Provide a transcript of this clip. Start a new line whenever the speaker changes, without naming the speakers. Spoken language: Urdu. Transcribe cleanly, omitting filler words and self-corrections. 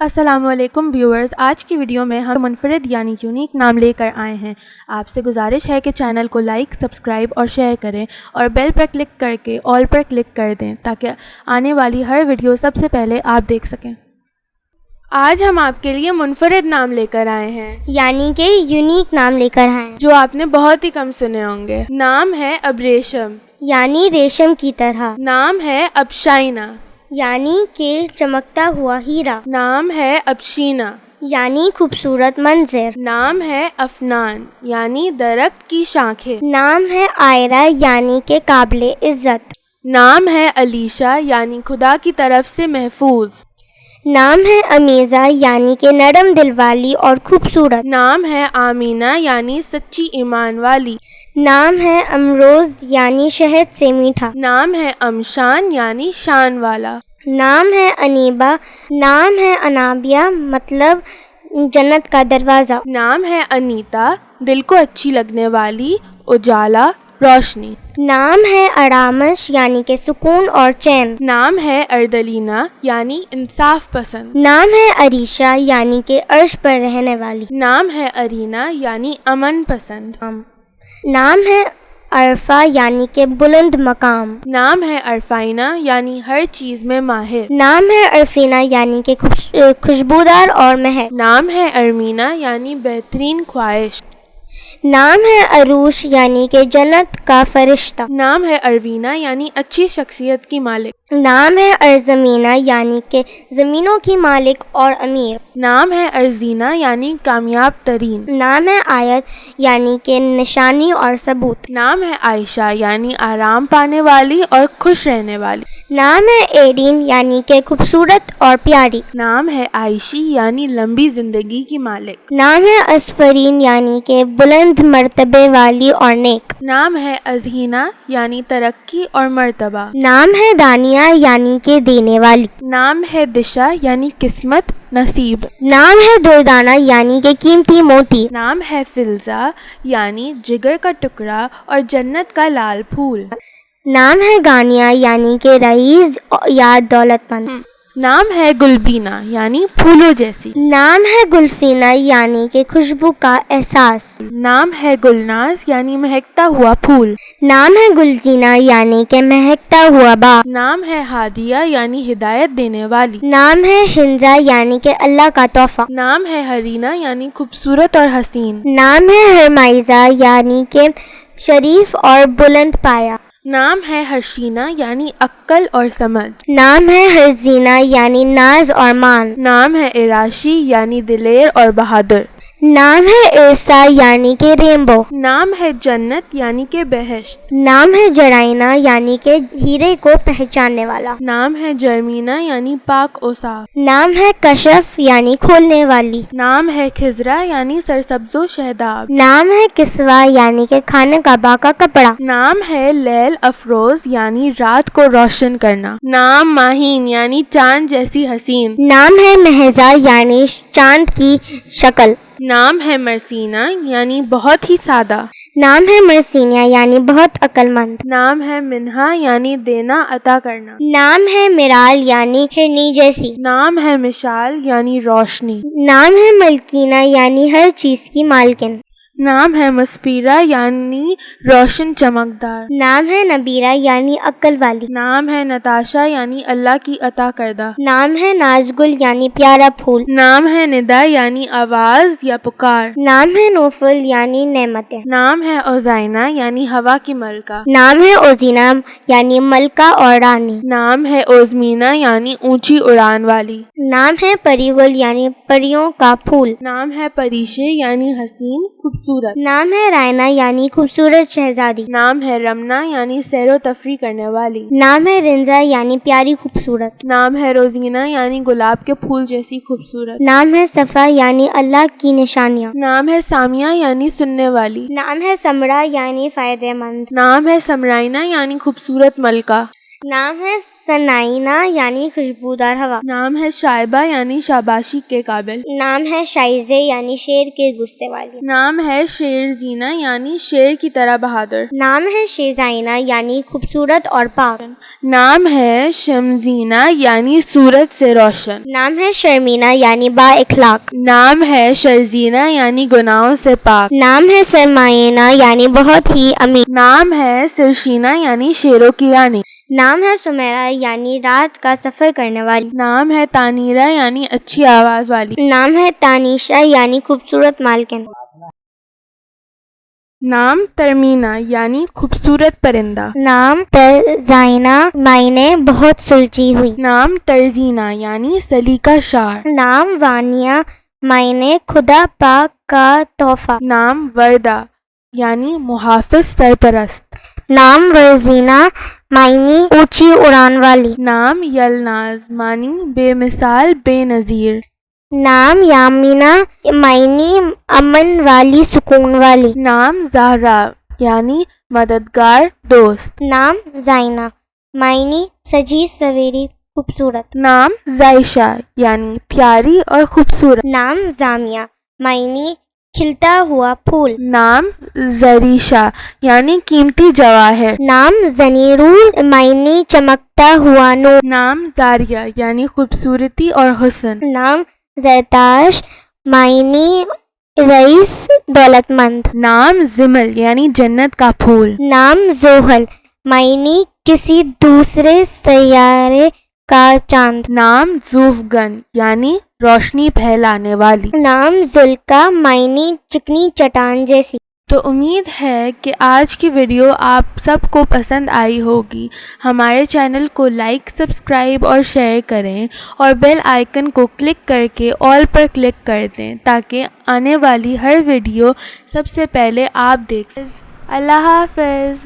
السلام علیکم ویورز، آج کی ویڈیو میں ہم منفرد یعنی یونیک نام لے کر آئے ہیں۔ آپ سے گزارش ہے کہ چینل کو لائک، سبسکرائب اور شیئر کریں اور بیل پر کلک کر کے آل پر کلک کر دیں تاکہ آنے والی ہر ویڈیو سب سے پہلے آپ دیکھ سکیں۔ آج ہم آپ کے لیے منفرد نام لے کر آئے ہیں،
یعنی کہ یونیک نام لے کر آئے ہیں،
جو آپ نے بہت ہی کم سنے ہوں گے۔ نام ہے ابریشم،
یعنی ریشم کی طرح۔
نام ہے ابشائنا،
یعنی کہ چمکتا ہوا ہیرا۔
نام ہے ابشینا،
یعنی خوبصورت منظر۔
نام ہے افنان، یعنی درخت کی شاخیں۔
نام ہے آئرہ، یعنی کہ قابل عزت۔
نام ہے علیشہ، یعنی خدا کی طرف سے محفوظ۔
نام ہے امیزہ، یعنی کہ نرم دل والی اور خوبصورت۔
نام ہے آمینہ، یعنی سچی ایمان والی۔
نام ہے امروز، یعنی شہد سے میٹھا۔
نام ہے امشان، یعنی شان والا۔
نام ہے انیبہ، نام ہے انابیہ، مطلب جنت کا دروازہ۔
نام ہے انیتا، دل کو اچھی لگنے والی، اجالا، روشنی۔
نام ہے ارامش، یعنی کہ سکون اور چین۔
نام ہے اردلینا، یعنی انصاف پسند۔
نام ہے عریشہ، یعنی کہ عرش پر رہنے والی۔
نام ہے ارینا، یعنی امن پسند۔
نام ہے عرفہ، یعنی کہ بلند مقام۔
نام ہے عرفائنا، یعنی ہر چیز میں ماہر۔
نام ہے عرفینہ، یعنی کہ خوشبودار اور مہک۔
نام ہے ارمینا، یعنی بہترین خواہش۔
نام ہے عروش، یعنی کہ جنت کا فرشتہ۔
نام ہے اروینا، یعنی اچھی شخصیت کی مالک۔
نام ہے ارزمینہ، یعنی کہ زمینوں کی مالک اور امیر۔
نام ہے ارزینہ، یعنی کامیاب ترین۔
نام ہے آیت، یعنی کہ نشانی اور ثبوت۔
نام ہے عائشہ، یعنی آرام پانے والی اور خوش رہنے والی۔
نام ہے ایرین، یعنی کہ خوبصورت اور پیاری۔
نام ہے عائشی، یعنی لمبی زندگی کی مالک۔
نام ہے اسفرین، یعنی کہ بلند مرتبے والی اور نیک۔ نام
ہے ازہینہ، یعنی ترقی اور مرتبہ۔
نام ہے دانیہ، یعنی کہ دینے والی۔
نام ہے دشا، یعنی قسمت، نصیب۔
نام ہے دردانہ، یعنی کہ قیمتی موتی۔
نام ہے فلزہ، یعنی جگر کا ٹکڑا اور جنت کا لال پھول۔
نام ہے گانیہ، یعنی کہ رئیس یا دولت مند۔
نام ہے گلبینہ، یعنی پھولوں جیسی۔
نام ہے گلفینہ، یعنی کہ خوشبو کا احساس۔
نام ہے گلناز، یعنی مہکتا ہوا پھول۔
نام ہے گلزینہ، یعنی کہ مہکتا ہوا باغ۔
نام ہے ہادیہ، یعنی ہدایت دینے والی۔
نام ہے ہنزہ، یعنی کہ اللہ کا تحفہ۔
نام ہے ہرینا، یعنی خوبصورت اور حسین۔
نام ہے ہرمائزہ، یعنی کہ شریف اور بلند پایا۔
نام ہے ہرشینہ، یعنی عقل اور سمجھ۔
نام ہے ہرزینہ، یعنی ناز اور مان۔
نام ہے اراشی، یعنی دلیر اور بہادر۔
نام ہے ارسا، یعنی کہ ریمبو۔
نام ہے جنت، یعنی کہ بہشت۔
نام ہے جرائنا، یعنی کہ ہیرے کو پہچاننے والا۔
نام ہے جرمینا، یعنی پاک و صاف۔
نام ہے کشف، یعنی کھولنے والی۔
نام ہے خضرا، یعنی سرسبز و شہداب۔
نام ہے کسوہ، یعنی کہ خانہ کعبہ کا کپڑا۔
نام ہے لیل افروز، یعنی رات کو روشن کرنا۔ نام ماہین، یعنی چاند جیسی حسین۔
نام ہے مہزہ، یعنی چاند کی شکل۔
نام ہے مرسینہ، یعنی بہت ہی سادہ۔
نام ہے مرسینہ، یعنی بہت عقل مند۔
نام ہے منہا، یعنی دینا عطا کرنا۔
نام ہے مرال، یعنی ہرنی جیسی۔
نام ہے مشال، یعنی روشنی۔
نام ہے ملکینہ، یعنی ہر چیز کی مالکن۔
نام ہے مسفیرہ، یعنی روشن چمکدار۔
نام ہے نبیرہ، یعنی عقل والی۔
نام ہے نتاشا، یعنی اللہ کی عطا کردہ۔
نام ہے نازگل، یعنی پیارا پھول۔
نام ہے ندا، یعنی آواز یا پکار۔
نام ہے نوفل، یعنی نعمتیں۔
نام ہے اوزائنا، یعنی ہوا کی ملکہ۔
نام ہے اوزینہ، یعنی ملکہ اور رانی۔
نام ہے اوزمینہ، یعنی اونچی اڑان والی۔
نام ہے پریگل، یعنی پریوں کا پھول۔
نام ہے پریشے، یعنی حسین خوبصورت۔
نام ہے رائنا، یعنی خوبصورت شہزادی۔
نام ہے رمنا، یعنی سیر و تفریح کرنے والی۔
نام ہے رنزا، یعنی پیاری خوبصورت۔
نام ہے روزینہ، یعنی گلاب کے پھول جیسی خوبصورت۔
نام ہے صفا، یعنی اللہ کی نشانیاں۔
نام ہے سامیہ، یعنی سننے والی۔
نام ہے سمرا، یعنی فائدہ مند۔
نام ہے سمرائنا، یعنی خوبصورت ملکہ۔
نام ہے سنائنا یعنی خوشبودار ہوا.
نام ہے شائبہ یعنی شاباشی کے قابل.
نام ہے شائزے یعنی شیر کے غصے والی.
نام ہے شیر زینہ یعنی شیر کی طرح بہادر.
نام ہے شیزائنہ یعنی خوبصورت اور پاک.
نام ہے شمزینہ یعنی صورت سے روشن.
نام ہے شرمینہ یعنی با اخلاق.
نام ہے شرزینہ یعنی گناہوں سے پاک.
نام ہے سرمائنہ یعنی بہت ہی امیر.
نام ہے سرشینہ یعنی شیروں کی رانی.
نام ہے سمیرہ یعنی رات کا سفر کرنے والی.
نام ہے تانیرہ یعنی اچھی آواز والی.
نام ہے تانیشہ یعنی خوبصورت مالکن.
نام ترمینہ یعنی خوبصورت پرندہ.
نام ترزائنہ معنی بہت سلجھی ہوئی.
نام ترزینہ یعنی سلیقہ شعر.
نام وانیہ معنی خدا پاک کا تحفہ.
نام وردہ یعنی محافظ سرپرست.
نام ورزینہ معنی اونچی اڑان والی.
نام یلناز معنی بے مثال بے نظیر.
نام یامینہ معنی امن والی سکون والی.
نام زہرا یعنی مددگار دوست.
نام زائنہ معنی سجی سویری خوبصورت.
نام زائشہ یعنی پیاری اور خوبصورت.
نام زامیہ معنی کھلتا ہوا پھول.
نام زریشہ یعنی قیمتی جواہر.
نام زنیرور معنی چمکتا ہوا نور.
نام زاریہ یعنی خوبصورتی اور حسن.
نام زرتاش معنی رئیس دولت مند.
نام زمل یعنی جنت کا پھول.
نام زحل معنی کسی دوسرے سیارے کا چاند.
نام زوفگن یعنی روشنی پھیلانے والی.
نام زلکا معنی چکنی چٹان جیسی.
تو امید ہے کہ آج کی ویڈیو آپ سب کو پسند آئی ہوگی. ہمارے چینل کو لائک، سبسکرائب اور شیئر کریں اور بیل آئیکن کو کلک کر کے آل پر کلک کر دیں تاکہ آنے والی ہر ویڈیو سب سے پہلے آپ دیکھ سکیں. اللہ حافظ.